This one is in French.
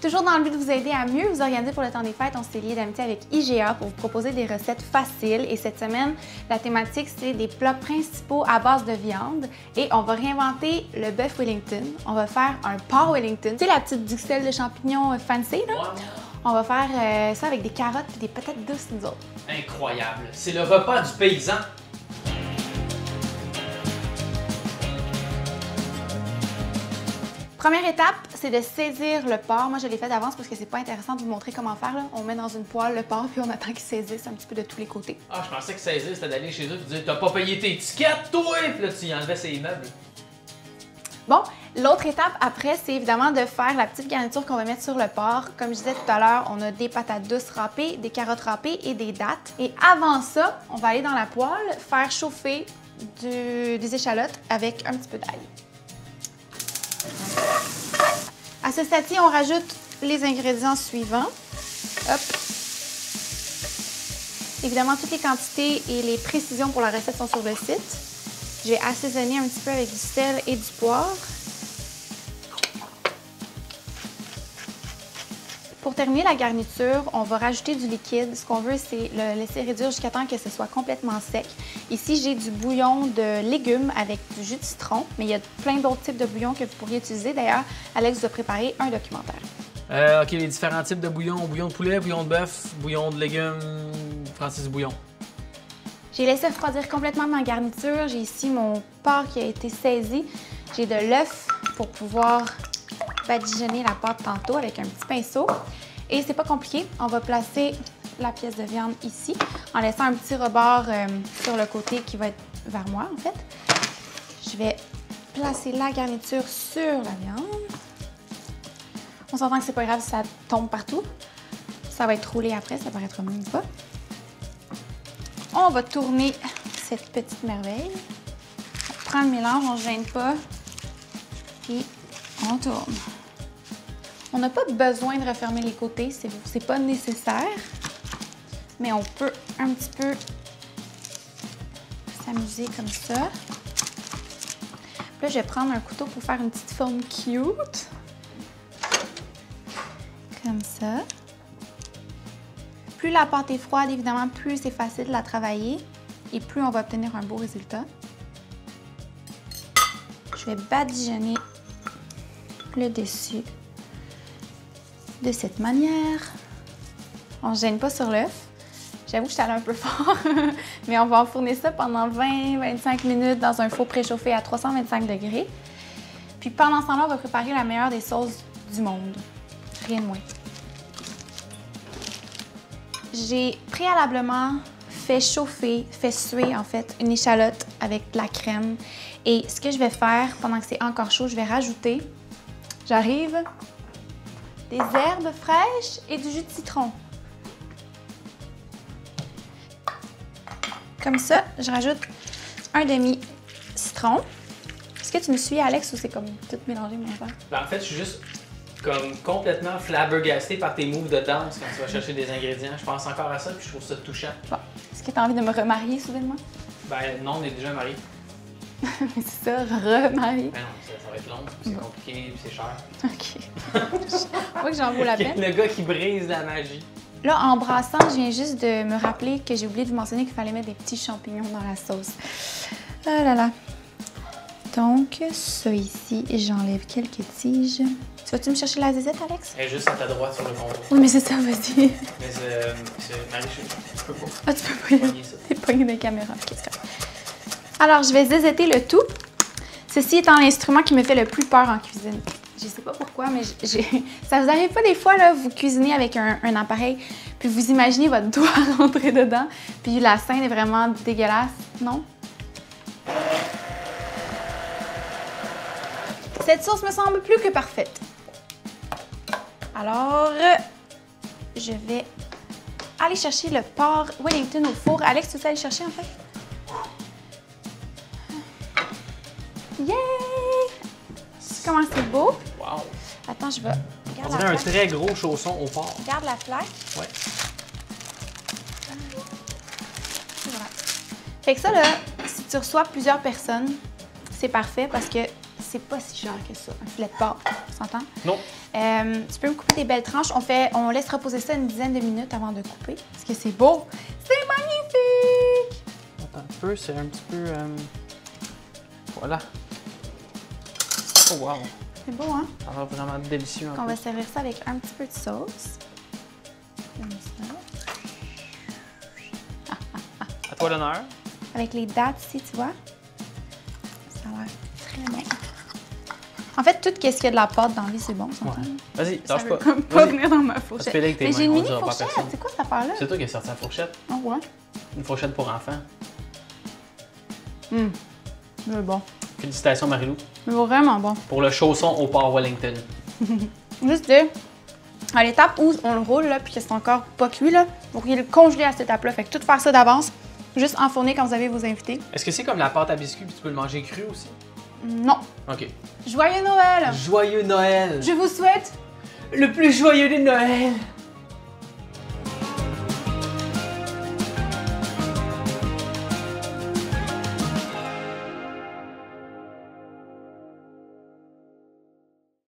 Toujours dans le but de vous aider à mieux vous organiser pour le temps des fêtes, on s'est lié d'amitié avec IGA pour vous proposer des recettes faciles. Et cette semaine, la thématique, c'est des plats principaux à base de viande. Et on va réinventer le bœuf Wellington. On va faire un porc Wellington. Tu sais, la petite duxelle de champignons fancy, là? Ouais. On va faire ça avec des carottes et des patates douces, nous autres. Incroyable! C'est le repas du paysan! Première étape, c'est de saisir le porc. Moi, je l'ai fait d'avance parce que c'est pas intéressant de vous montrer comment faire. Là. On met dans une poêle le porc puis on attend qu'il saisisse un petit peu de tous les côtés. Ah, je pensais que saisir, c'était d'aller chez eux et de dire « T'as pas payé tes tickets, toi! » Puis là, tu y enlevais ses meubles. Bon, l'autre étape après, c'est évidemment de faire la petite garniture qu'on va mettre sur le porc. Comme je disais tout à l'heure, on a des patates douces râpées, des carottes râpées et des dattes. Et avant ça, on va aller dans la poêle faire chauffer des échalotes avec un petit peu d'ail. À ce stade-ci, on rajoute les ingrédients suivants. Hop. Évidemment, toutes les quantités et les précisions pour la recette sont sur le site. J'ai assaisonné un petit peu avec du sel et du poivre. Pour terminer la garniture, on va rajouter du liquide. Ce qu'on veut, c'est le laisser réduire jusqu'à temps que ce soit complètement sec. Ici, j'ai du bouillon de légumes avec du jus de citron, mais il y a plein d'autres types de bouillons que vous pourriez utiliser. D'ailleurs, Alex vous a préparé un documentaire. OK, les différents types de bouillons. Bouillon de poulet, bouillon de bœuf, bouillon de légumes, Francis Bouillon. J'ai laissé refroidir complètement ma garniture. J'ai ici mon porc qui a été saisi. J'ai de l'œuf pour pouvoir badigeonner la pâte tantôt avec un petit pinceau. Et c'est pas compliqué, on va placer la pièce de viande ici en laissant un petit rebord sur le côté qui va être vers moi en fait. Je vais placer la garniture sur la viande. On s'entend que c'est pas grave si ça tombe partout. Ça va être roulé après, ça paraîtra même pas. On va tourner cette petite merveille. On prend le mélange, on ne gêne pas. Et on tourne. On n'a pas besoin de refermer les côtés, c'est pas nécessaire. Mais on peut un petit peu s'amuser comme ça. Puis là, je vais prendre un couteau pour faire une petite forme cute. Comme ça. Plus la pâte est froide, évidemment, plus c'est facile de la travailler et plus on va obtenir un beau résultat. Je vais badigeonner le dessus de cette manière. On ne gêne pas sur l'œuf. J'avoue que je suis allée un peu fort, mais on va enfourner ça pendant 20-25 minutes dans un four préchauffé à 325 degrés. Puis pendant ce temps-là, on va préparer la meilleure des sauces du monde. Rien de moins. J'ai préalablement fait suer en fait une échalote avec de la crème. Et ce que je vais faire pendant que c'est encore chaud, je vais rajouter, j'arrive, des herbes fraîches et du jus de citron. Comme ça, je rajoute un demi-citron. Est-ce que tu me suis, Alex, ou c'est comme tout mélangé, mon père? Ben, en fait, je suis juste comme complètement flabbergasté par tes moves de danse quand tu vas chercher des ingrédients. Je pense encore à ça puis je trouve ça touchant. Bon. Est-ce que tu as envie de me remarier soudainement? Ben non, on est déjà mariés. Mais c'est ça, remarier. Ben non, ça va être long, c'est compliqué puis c'est cher. OK. Moi que j'en vaut la peine. Le gars qui brise la magie. Là, en brassant, je viens juste de me rappeler que j'ai oublié de vous mentionner qu'il fallait mettre des petits champignons dans la sauce. Ah là là. Donc, ça ici, j'enlève quelques tiges. Tu vas-tu me chercher la zézette, Alex? Elle est juste à ta droite sur le comptoir. Oui, mais c'est ça, vas-y. Mais Marie, je peux pas. Ah, tu peux pas. T'es pogné dans la caméra. OK, c'est correct. Alors, je vais zézetter le tout. Ceci étant l'instrument qui me fait le plus peur en cuisine. Je sais pas pourquoi, mais ça vous arrive pas des fois, là, vous cuisinez avec un appareil, puis vous imaginez votre doigt rentrer dedans, puis la scène est vraiment dégueulasse, non? Cette sauce me semble plus que parfaite. Alors, je vais aller chercher le porc Wellington au four. Alex, tu veux aller chercher en fait? Yay! Comment c'est beau? Wow! Attends, je vais... On dirait un très gros chausson au porc. Regarde la plaque. Ouais. Voilà. Fait que ça, là, si tu reçois plusieurs personnes, c'est parfait parce que c'est pas si cher que ça, un filet de porc. s'entend? Non. Tu peux me couper des belles tranches. On laisse reposer ça une dizaine de minutes avant de couper. Parce que c'est beau. C'est magnifique! Attends un peu, c'est un petit peu... Voilà. Oh wow! C'est beau, hein? Ça a l'air vraiment délicieux. On va servir ça avec un petit peu de sauce. Comme ça. À toi l'honneur. Avec les dattes ici, tu vois. Ça a l'air très bon. En fait, tout ce qu'il y a de la pâte dans la vie, c'est bon, ça. Ouais. Vas-y, Ça lâche veut pas. comme pas Vas-y. venir dans ma fourchette. Fais-le avec tes Mais mains, j'ai une on mini dira pas à fourchette. personne. C'est quoi cette affaire-là? C'est toi qui as sorti la fourchette. Oh ouais? Une fourchette pour enfants. C'est bon. Félicitations Marilou. C'est vraiment bon. Pour le chausson au port Wellington. Juste dire, à l'étape où on le roule, là, puis que c'est encore pas cuit, là, vous pourriez le congeler à cette étape-là. Fait que tout faire ça d'avance, juste enfourner quand vous avez vos invités. Est-ce que c'est comme la pâte à biscuits puis tu peux le manger cru aussi? Non. OK. Joyeux Noël! Joyeux Noël! Je vous souhaite Le plus joyeux des Noëls!